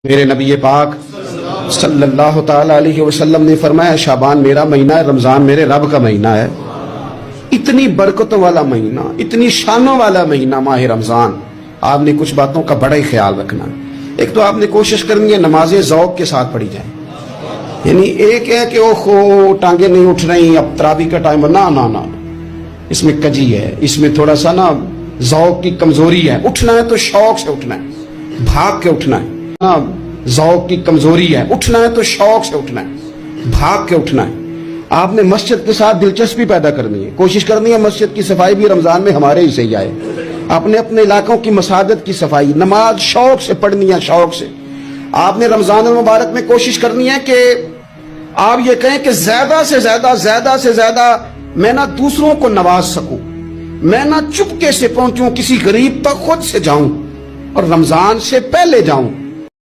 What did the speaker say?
میرے نبی پاک صلی اللہ تعالی علیہ وسلم نے فرمایا شعبان میرا مہینہ ہے، رمضان میرے رب کا مہینہ ہے۔ اتنی برکتوں والا مہینہ، اتنی شانوں والا مہینہ ماہ رمضان، آپ نے کچھ باتوں کا بڑا ہی خیال رکھنا ہے۔ ایک تو آپ نے کوشش کرنی ہے نمازیں ذوق کے ساتھ پڑھی جائیں، یعنی ایک ہے کہ اوہو ٹانگیں نہیں اٹھ رہی اب تراویح کا ٹائم، نہ اس میں کجی ہے، اس میں تھوڑا سا نا ذوق کی کمزوری ہے۔ اٹھنا ہے تو شوق سے اٹھنا ہے، بھاگ کے اٹھنا ہے۔ ذوق کی کمزوری ہے، اٹھنا ہے تو شوق سے اٹھنا ہے، بھاگ کے اٹھنا ہے۔ آپ نے مسجد کے ساتھ دلچسپی پیدا کرنی ہے، کوشش کرنی ہے مسجد کی صفائی بھی رمضان میں ہمارے ہی سے ہی آئے۔ اپنے علاقوں کی مساجد کی صفائی، نماز شوق سے پڑھنی ہے، شوق سے۔ آپ نے رمضان المبارک میں کوشش کرنی ہے کہ آپ یہ کہیں کہ زیادہ سے زیادہ میں نہ دوسروں کو نواز سکوں، میں نہ چپکے سے پہنچوں کسی غریب تک، خود سے جاؤں اور رمضان سے پہلے جاؤں۔